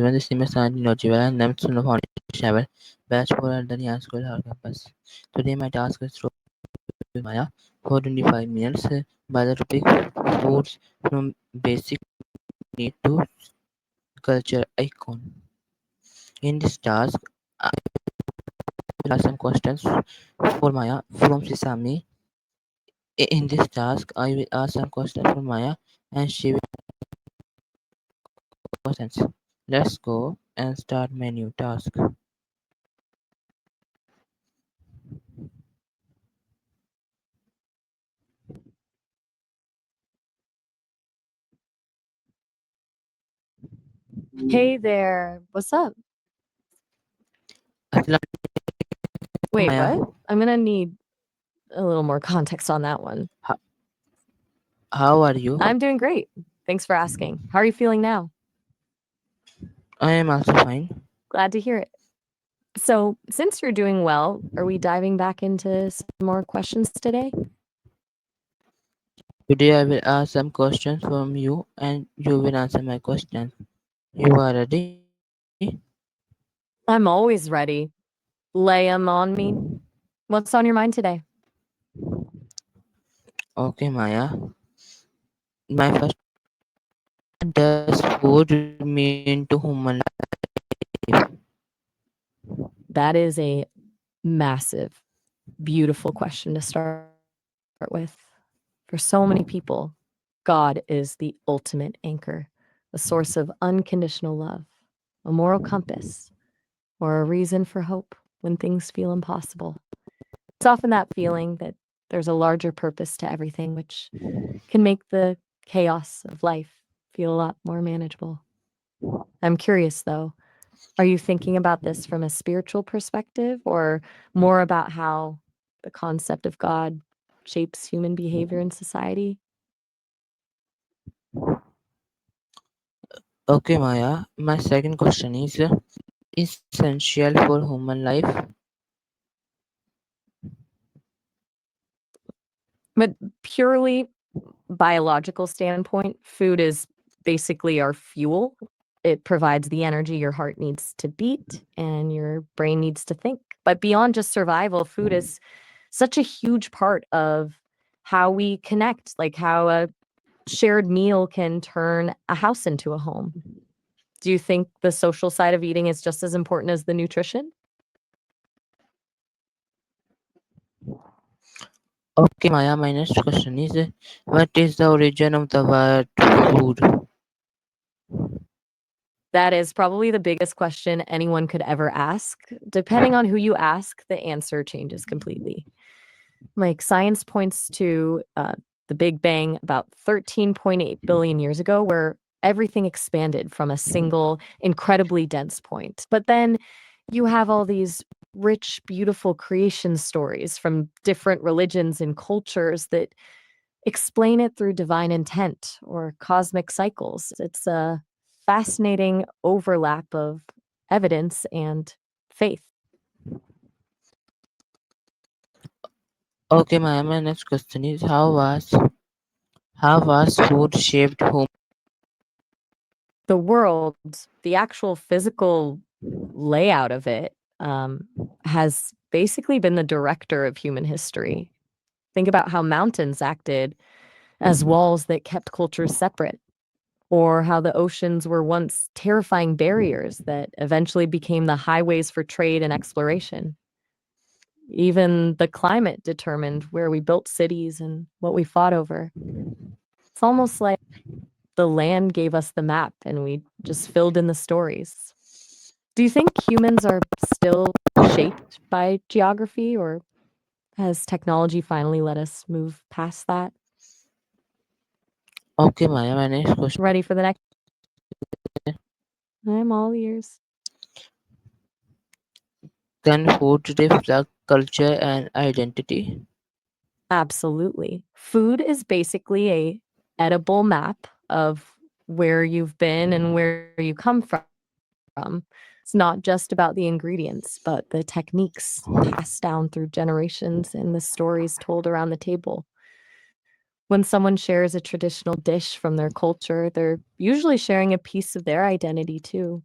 everyone. This is Sandy Nojival and I'm from the Foundation Travel, batch 4 at the Nyan School Hard Campus. Today, my task is to Maya for 25 minutes by the topic foods from basic need to culture icon. In this task, I will ask some questions for Maya from Sesame. In this task, I will ask some questions for Maya and she will answer questions. Let's go and start my new task. Hey there. What's up? Assalamu Wait, Maya. what? I'm gonna need a little more context on that one. How are you? I'm doing great. Thanks for asking. How are you feeling now? I am also fine. Glad to hear it. So, since you're doing well, are we diving back into some more questions today? Today I will ask some questions from you and you will answer my questions. You are ready? I'm always ready. Lay 'em on me. What's on your mind today? Okay, Maya. My first what does food mean to human life? That is a massive, beautiful question to start with. For so many people, God is the ultimate anchor, a source of unconditional love, a moral compass, or a reason for hope when things feel impossible. It's often that feeling that there's a larger purpose to everything, which can make the chaos of life feel a lot more manageable. I'm curious though, are you thinking about this from a spiritual perspective or more about how the concept of God shapes human behavior in society? Okay, Maya. My second question is essential for human life. But purely biological standpoint, food is basically our fuel. It provides the energy your heart needs to beat and your brain needs to think. But beyond just survival, food is such a huge part of how we connect, like how a shared meal can turn a house into a home. Do you think the social side of eating is just as important as the nutrition? Okay, Maya. My next question is what is the origin of the word food? That is probably the biggest question anyone could ever ask. Depending on who you ask, the answer changes completely. Like science points to the Big Bang about 13.8 billion years ago, where everything expanded from a single, incredibly dense point. But then you have all these rich, beautiful creation stories from different religions and cultures that explain it through divine intent or cosmic cycles. It's a fascinating overlap of evidence and faith. Okay, Maya. My next question is how was food shaped human? The world, the actual physical layout of it, has basically been the director of human history. Think about how mountains acted as walls that kept cultures separate, or how the oceans were once terrifying barriers that eventually became the highways for trade and exploration. Even the climate determined where we built cities and what we fought over. It's almost like the land gave us the map and we just filled in the stories. Do you think humans are still shaped by geography, or has technology finally let us move past that? Okay, Maya. My next question. Ready for the next? I'm all ears. Can food reflect culture and identity? Absolutely. Food is basically a edible map of where you've been and where you come from. It's not just about the ingredients, but the techniques passed down through generations and the stories told around the table. When someone shares a traditional dish from their culture, they're usually sharing a piece of their identity too.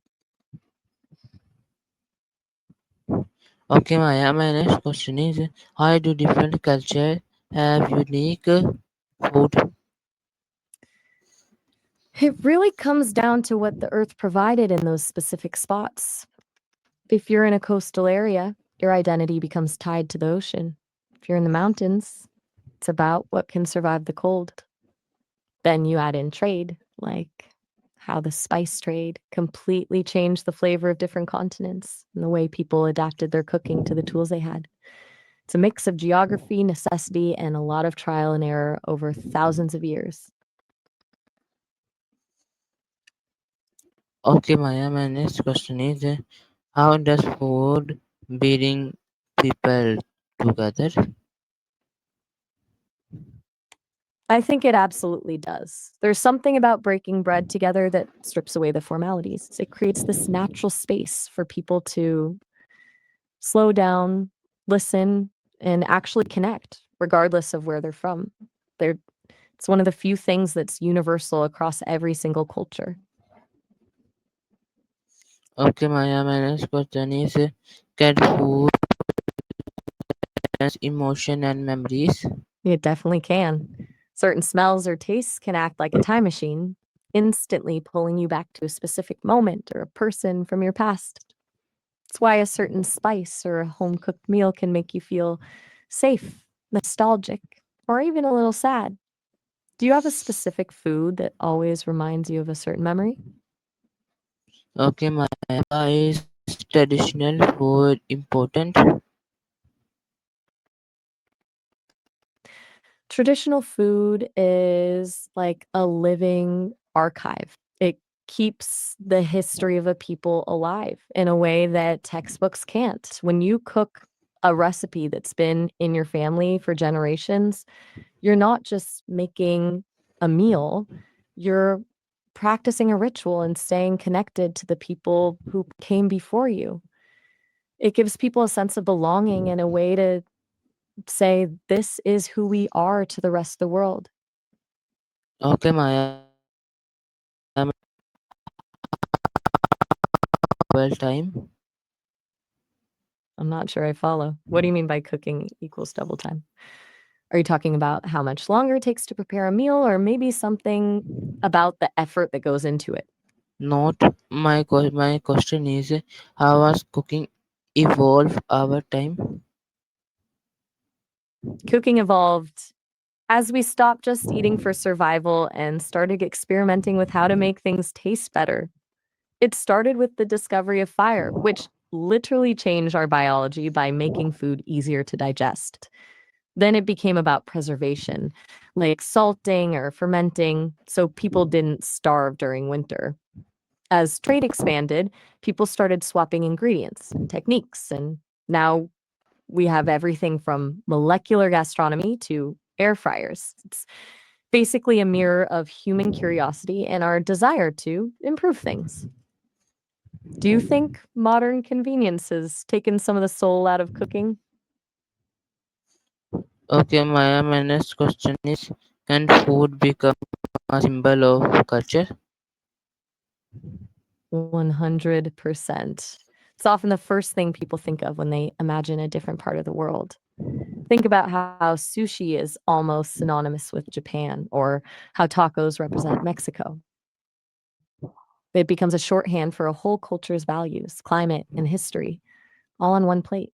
Okay, Maya, my next question is how do different cultures have unique food? It really comes down to what the earth provided in those specific spots. If you're in a coastal area, your identity becomes tied to the ocean. If you're in the mountains, it's about what can survive the cold. Then you add in trade, like how the spice trade completely changed the flavor of different continents and the way people adapted their cooking to the tools they had. It's a mix of geography, necessity, and a lot of trial and error over thousands of years. Okay, Maya, my next question is how does food bring people together? I think it absolutely does. There's something about breaking bread together that strips away the formalities. It creates this natural space for people to slow down, listen, and actually connect, regardless of where they're from. They're, it's one of the few things that's universal across every single culture. Okay, Maya, my next question is can food sense emotion and memories? It definitely can. Certain smells or tastes can act like a time machine, instantly pulling you back to a specific moment or a person from your past. It's why a certain spice or a home cooked meal can make you feel safe, nostalgic, or even a little sad. Do you have a specific food that always reminds you of a certain memory? Okay, Maya, why is traditional food important? Traditional food is like a living archive. It keeps the history of a people alive in a way that textbooks can't. When you cook a recipe that's been in your family for generations, you're not just making a meal, you're practicing a ritual and staying connected to the people who came before you. It gives people a sense of belonging and a way to say, "This is who we are to the rest of the world." Okay, Maya, well time. I'm not sure I follow. What do you mean by cooking equals double time? Are you talking about how much longer it takes to prepare a meal or maybe something about the effort that goes into it? Not my question is how has cooking evolved over time? Cooking evolved as we stopped just eating for survival and started experimenting with how to make things taste better. It started with the discovery of fire, which literally changed our biology by making food easier to digest. Then it became about preservation, like salting or fermenting, so people didn't starve during winter. As trade expanded, people started swapping ingredients and techniques, and now we have everything from molecular gastronomy to air fryers. It's basically a mirror of human curiosity and our desire to improve things. Do you think modern convenience has taken some of the soul out of cooking? Okay, Maya, my next question is can food become a symbol of culture? 100%. It's often the first thing people think of when they imagine a different part of the world. Think about how sushi is almost synonymous with Japan, or how tacos represent Mexico. It becomes a shorthand for a whole culture's values, climate, and history, all on one plate.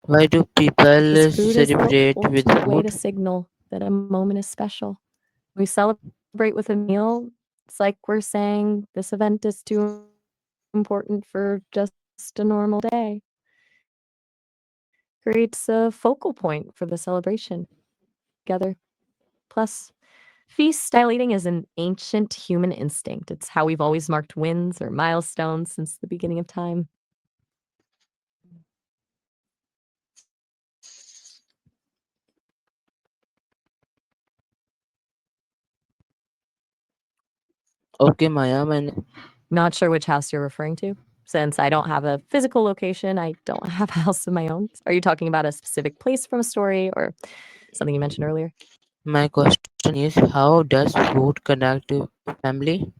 Why do Because people food is the celebrate with ultimate way to food? signal that a moment is special. We celebrate with a meal. It's like we're saying this event is too important for just a normal day. Creates a focal point for the celebration together. Plus, feast style eating is an ancient human instinct. It's how we've always marked wins or milestones since the beginning of time. Okay, Maya, my Not sure which house you're referring to. Since I don't have a physical location, I don't have a house of my own. Are you talking about a specific place from a story or something you mentioned earlier? my question is how does food connect Family.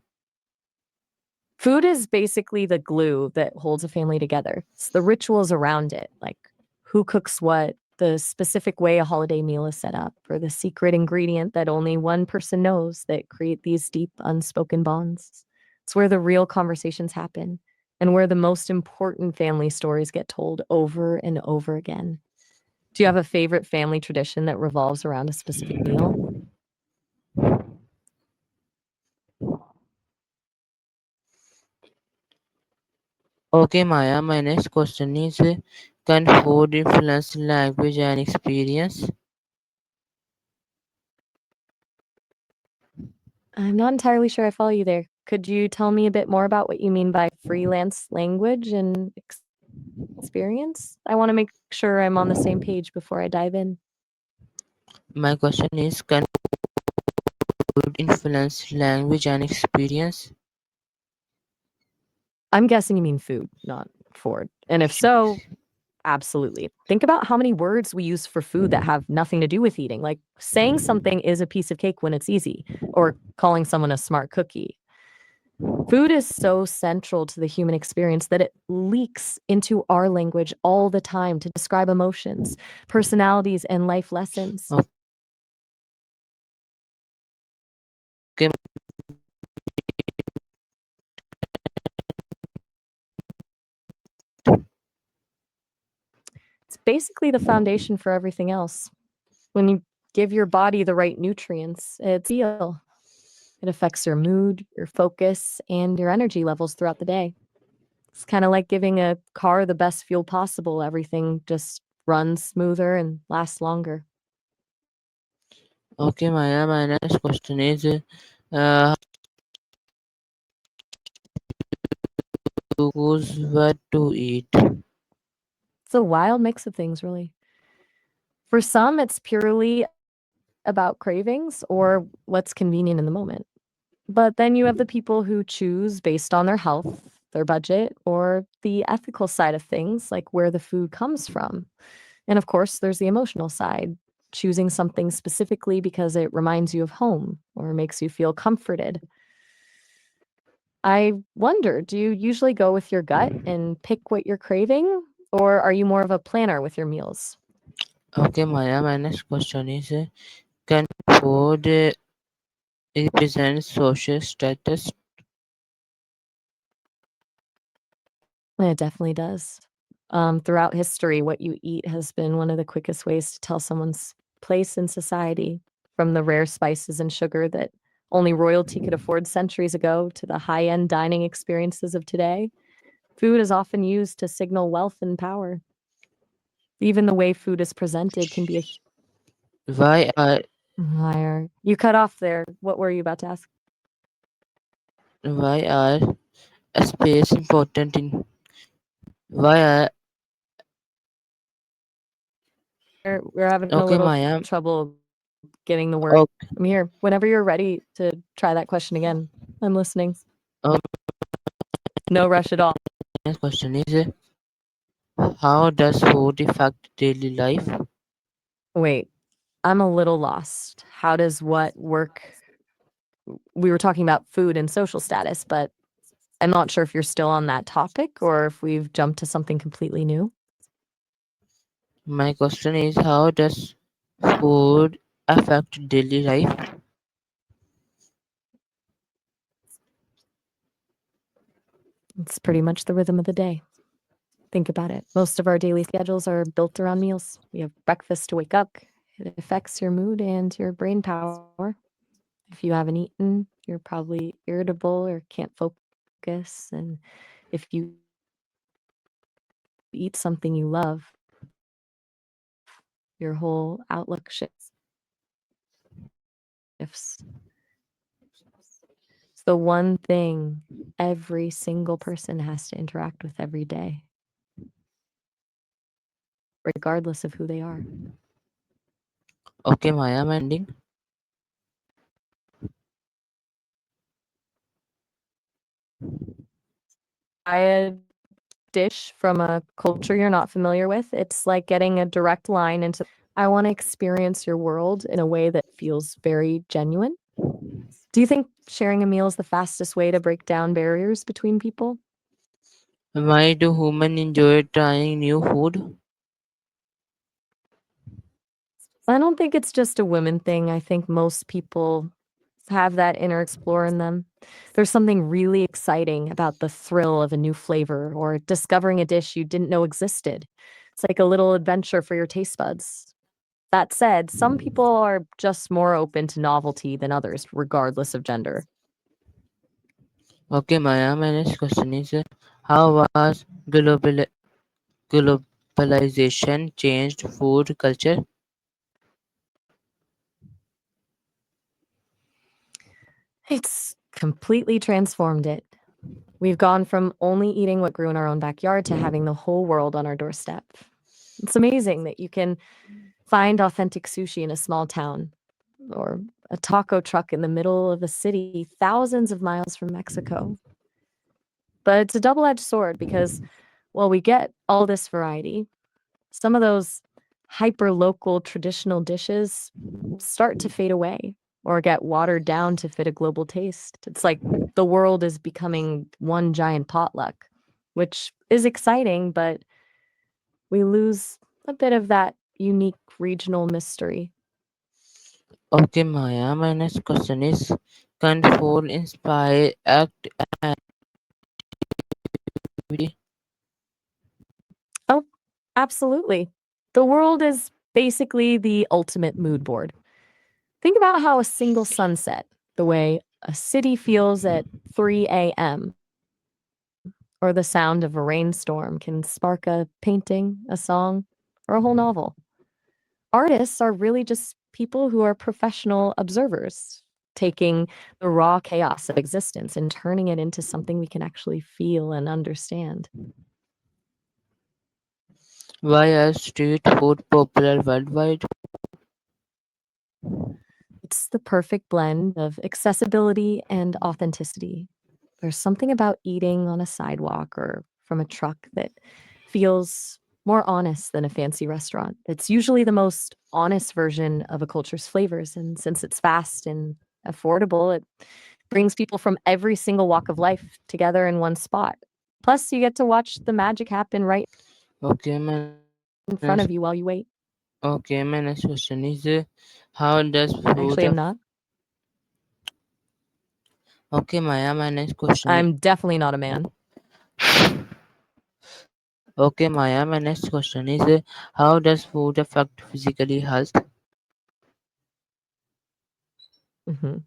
Food is basically the glue that holds a family together. It's the rituals around it, like who cooks what, the specific way a holiday meal is set up, or the secret ingredient that only one person knows that create these deep, unspoken bonds. It's where the real conversations happen and where the most important family stories get told over and over again. Do you have a favorite family tradition that revolves around a specific meal? Okay, Maya, my next question is can food influence language and experience? I'm not entirely sure I follow you there. Could you tell me a bit more about what you mean by freelance language and experience? I want to make sure I'm on the same page before I dive in. My question is can food influence language and experience? I'm guessing you mean food, not Ford. And if so, absolutely. Think about how many words we use for food that have nothing to do with eating, like saying something is a piece of cake when it's easy, or calling someone a smart cookie. Food is so central to the human experience that it leaks into our language all the time to describe emotions, personalities, and life lessons. Okay, It's basically the foundation for everything else. When you give your body the right nutrients, it's feel. It affects your mood, your focus, and your energy levels throughout the day. It's kind of like giving a car the best fuel possible. Everything just runs smoother and lasts longer. okay, Maya, my next question is uh, to choose what to eat. It's a wild mix of things, really. For some, it's purely about cravings or what's convenient in the moment. But then you have the people who choose based on their health, their budget, or the ethical side of things, like where the food comes from. And of course, there's the emotional side, choosing something specifically because it reminds you of home or makes you feel comforted. I wonder, do you usually go with your gut and pick what you're craving, or are you more of a planner with your meals? Okay, Maya, my next question is can food represent social status? It definitely does. Throughout history, what you eat has been one of the quickest ways to tell someone's place in society, from the rare spices and sugar that only royalty could afford centuries ago to the high end dining experiences of today. Food is often used to signal wealth and power. Even the way food is presented can be a Why are liar. You cut off there. What were you about to ask? why are space important in why are We're having a okay, little Maya? trouble getting the word. Okay, I'm here. Whenever you're ready to try that question again, I'm listening. No rush at all. next question is how does food affect daily life? Wait, I'm a little lost. How does what work? We were talking about food and social status, but I'm not sure if you're still on that topic or if we've jumped to something completely new. My question is how does food affect daily life? It's pretty much the rhythm of the day. Think about it. Most of our daily schedules are built around meals. We have breakfast to wake up. It affects your mood and your brain power. If you haven't eaten, you're probably irritable or can't focus. And if you eat something you love, your whole outlook shifts. It's the one thing every single person has to interact with every day, regardless of who they are. Okay, Maya, I'm ending. Buy a dish from a culture you're not familiar with, it's like getting a direct line into I want to experience your world in a way that feels very genuine. Do you think sharing a meal is the fastest way to break down barriers between people? Why do humans enjoy trying new food? I don't think it's just a women thing. I think most people have that inner explorer in them. There's something really exciting about the thrill of a new flavor or discovering a dish you didn't know existed. It's like a little adventure for your taste buds. That said, some people are just more open to novelty than others, regardless of gender. Okay, Maya, my next question is how was globalization changed food culture? It's completely transformed it. We've gone from only eating what grew in our own backyard to having the whole world on our doorstep. It's amazing that you can find authentic sushi in a small town or a taco truck in the middle of a city thousands of miles from Mexico. But it's a double edged sword because while we get all this variety, some of those hyper local traditional dishes start to fade away or get watered down to fit a global taste. It's like the world is becoming one giant potluck, which is exciting, but we lose a bit of that unique regional mystery. Okay, Maya, my next question is can food inspire activity? Oh, absolutely. The world is basically the ultimate mood board. Think about how a single sunset, the way a city feels at 3 a.m., or the sound of a rainstorm can spark a painting, a song, or a whole novel. Artists are really just people who are professional observers, taking the raw chaos of existence and turning it into something we can actually feel and understand. Why are street food popular worldwide? It's the perfect blend of accessibility and authenticity. There's something about eating on a sidewalk or from a truck that feels more honest than a fancy restaurant. It's usually the most honest version of a culture's flavors. And since it's fast and affordable, it brings people from every single walk of life together in one spot. Plus, you get to watch the magic happen right Okay, my in next, front of you while you wait. okay, my next question is how does food Actually, I'm aff- not. Okay, Maya, my next question is I'm definitely not a man. okay, Maya, my next question is how does food affect physically health? Mhm.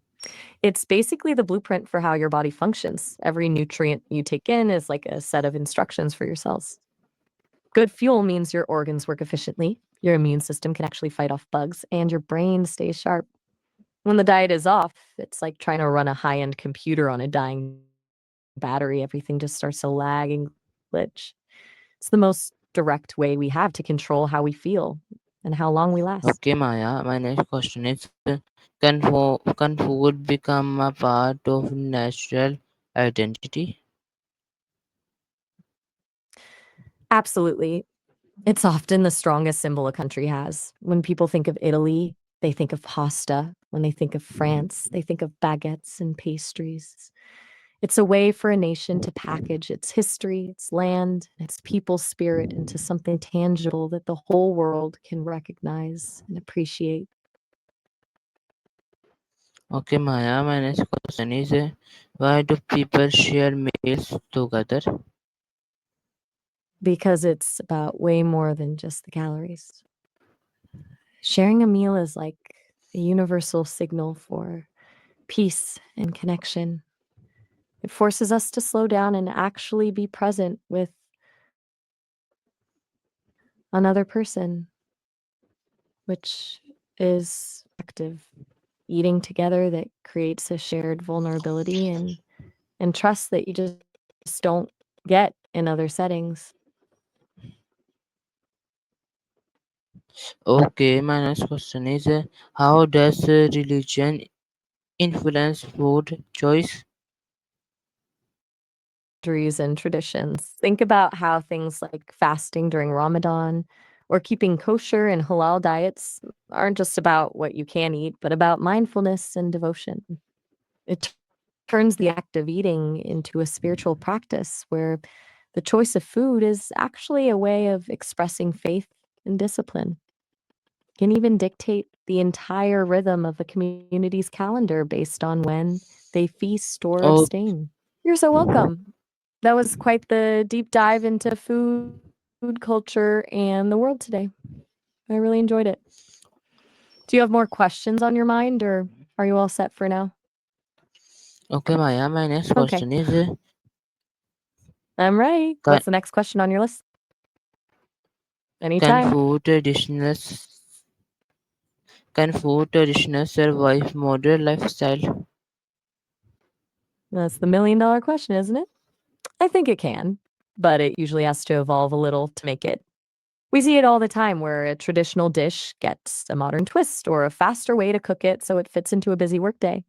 It's basically the blueprint for how your body functions. Every nutrient you take in is like a set of instructions for your cells. Good fuel means your organs work efficiently, your immune system can actually fight off bugs, and your brain stays sharp. When the diet is off, it's like trying to run a high end computer on a dying battery. Everything just starts to lag and glitch. It's the most direct way we have to control how we feel and how long we last. Okay, Maya, my next question is can food become a part of national identity? Absolutely. It's often the strongest symbol a country has. When people think of Italy, they think of pasta. When they think of France, they think of baguettes and pastries. It's a way for a nation to package its history, its land, and its people's spirit into something tangible that the whole world can recognize and appreciate. Okay, Maya, my next question is why do people share meals together? Because it's about way more than just the calories. Sharing a meal is like a universal signal for peace and connection. It forces us to slow down and actually be present with another person, which is active eating together that creates a shared vulnerability and trust that you just don't get in other settings. Okay, my next question is how does religion influence food choice? Boundaries and traditions. Think about how things like fasting during Ramadan or keeping kosher and halal diets aren't just about what you can eat, but about mindfulness and devotion. It turns the act of eating into a spiritual practice where the choice of food is actually a way of expressing faith and discipline. Can even dictate the entire rhythm of a community's calendar based on when they feast or Oh, abstain. You're so welcome. That was quite the deep dive into food culture and the world today. I really enjoyed it. Do you have more questions on your mind, or are you all set for now? okay, Maya. My next Okay, question is I'm ready. can, What's the next question on your list? can Anytime. food traditionals can food traditionals survive modern lifestyle? That's the $1,000,000 question, isn't it? I think it can, but it usually has to evolve a little to make it. We see it all the time where a traditional dish gets a modern twist or a faster way to cook it so it fits into a busy workday.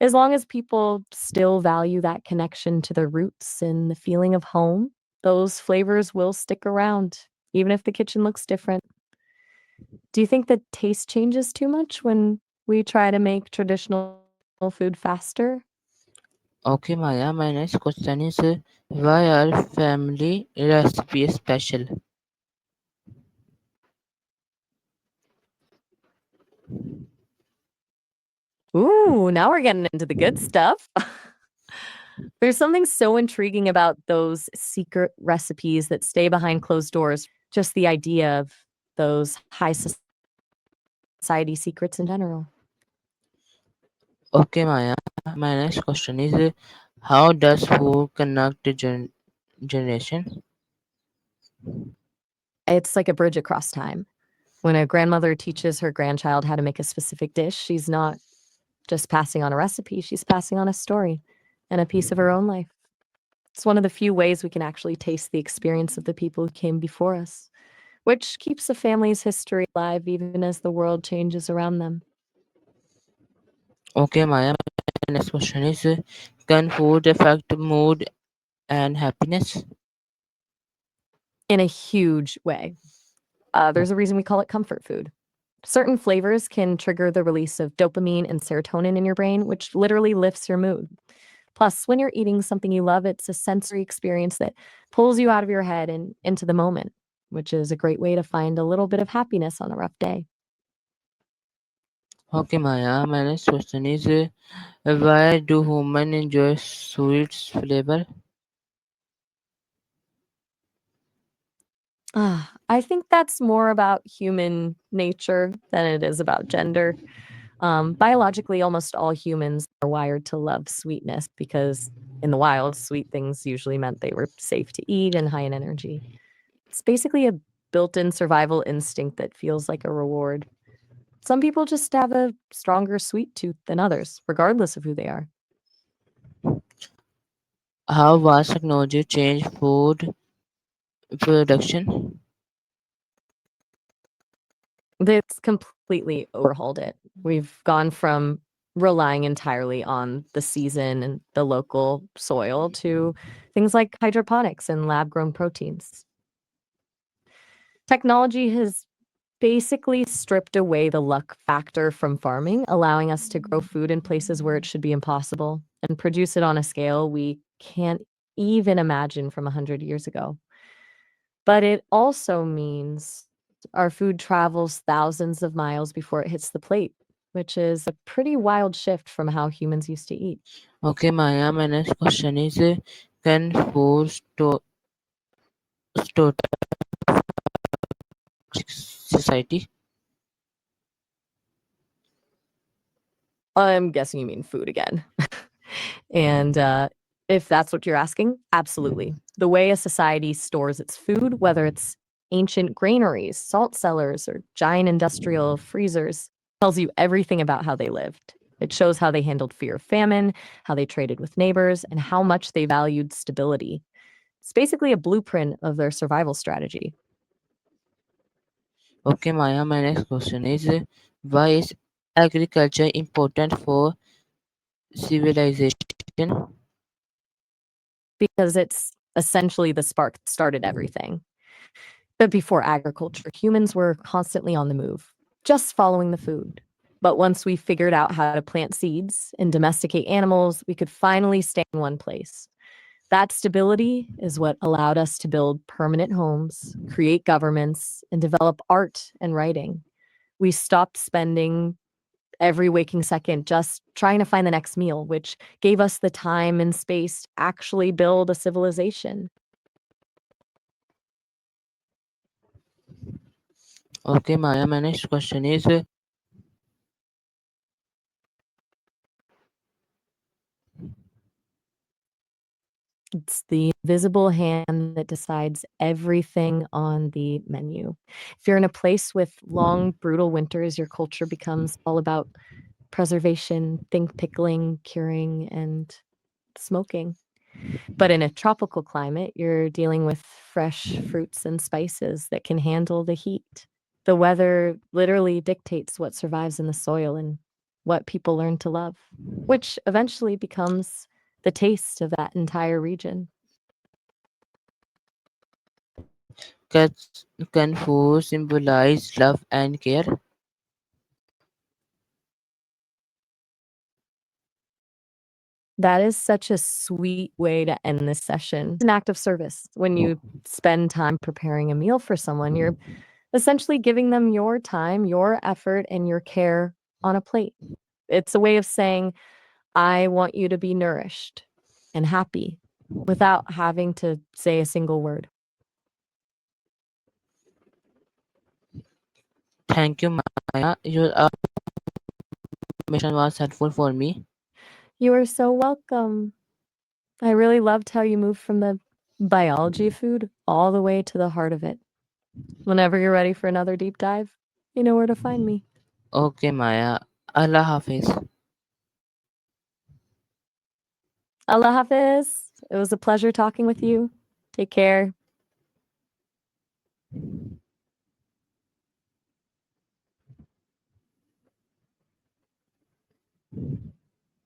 As long as people still value that connection to their roots and the feeling of home, those flavors will stick around, even if the kitchen looks different. Do you think the taste changes too much when we try to make traditional food faster? Okay, Maya. My next question is why are family recipes special? Ooh, now we're getting into the good stuff. There's something so intriguing about those secret recipes that stay behind closed doors. Just the idea of those high society secrets in general. Okay, Maya. My next question is how does food connect the generation? It's like a bridge across time. When a grandmother teaches her grandchild how to make a specific dish, she's not just passing on a recipe, she's passing on a story and a piece of her own life. It's one of the few ways we can actually taste the experience of the people who came before us, which keeps a family's history alive even as the world changes around them. Okay, Maya. My next question is can food affect mood and happiness? In a huge way. There's a reason we call it comfort food. Certain flavors can trigger the release of dopamine and serotonin in your brain, which literally lifts your mood. Plus, when you're eating something you love, it's a sensory experience that pulls you out of your head and into the moment, which is a great way to find a little bit of happiness on a rough day. Okay, Maya. My next question is why do humans enjoy sweets flavor? I think that's more about human nature than it is about gender. Biologically, almost all humans are wired to love sweetness because in the wild, sweet things usually meant they were safe to eat and high in energy. It's basically a built in survival instinct that feels like a reward. Some people just have a stronger sweet tooth than others, regardless of who they are. How has technology changed food production? That's completely overhauled it. We've gone from relying entirely on the season and the local soil to things like hydroponics and lab grown proteins. Technology has basically stripped away the luck factor from farming, allowing us to grow food in places where it should be impossible and produce it on a scale we can't even imagine from 100 years ago. But it also means our food travels thousands of miles before it hits the plate, which is a pretty wild shift from how humans used to eat. Okay, Maya. My next question is can food store society? I'm guessing you mean food again. And if that's what you're asking, absolutely. The way a society stores its food, whether it's ancient granaries, salt cellars, or giant industrial freezers, tells you everything about how they lived. It shows how they handled fear of famine, how they traded with neighbors, and how much they valued stability. It's basically a blueprint of their survival strategy. Okay, Maya. My next question is why is agriculture important for civilization? Because it's essentially the spark that started everything. But before agriculture, humans were constantly on the move, just following the food. But once we figured out how to plant seeds and domesticate animals, we could finally stay in one place. That stability is what allowed us to build permanent homes, create governments, and develop art and writing. We stopped spending every waking second just trying to find the next meal, which gave us the time and space to actually build a civilization. Okay, Maya, my next question is It's the invisible hand that decides everything on the menu. If you're in a place with long, brutal winters, your culture becomes all about preservation, think pickling, curing, and smoking. But in a tropical climate, you're dealing with fresh fruits and spices that can handle the heat. The weather literally dictates what survives in the soil and what people learn to love, which eventually becomes the taste of that entire region. can food symbolize love and care? That is such a sweet way to end this session. It's an act of service. When you spend time preparing a meal for someone, you're essentially giving them your time, your effort, and your care on a plate. It's a way of saying, I want you to be nourished and happy without having to say a single word. Thank you, Maya. Your information was helpful for me. You are so welcome. I really loved how you moved from the biology of food all the way to the heart of it. Whenever you're ready for another deep dive, you know where to find me. Okay, Maya. Allah Hafiz. Allah Hafiz. It was a pleasure talking with you. Take care.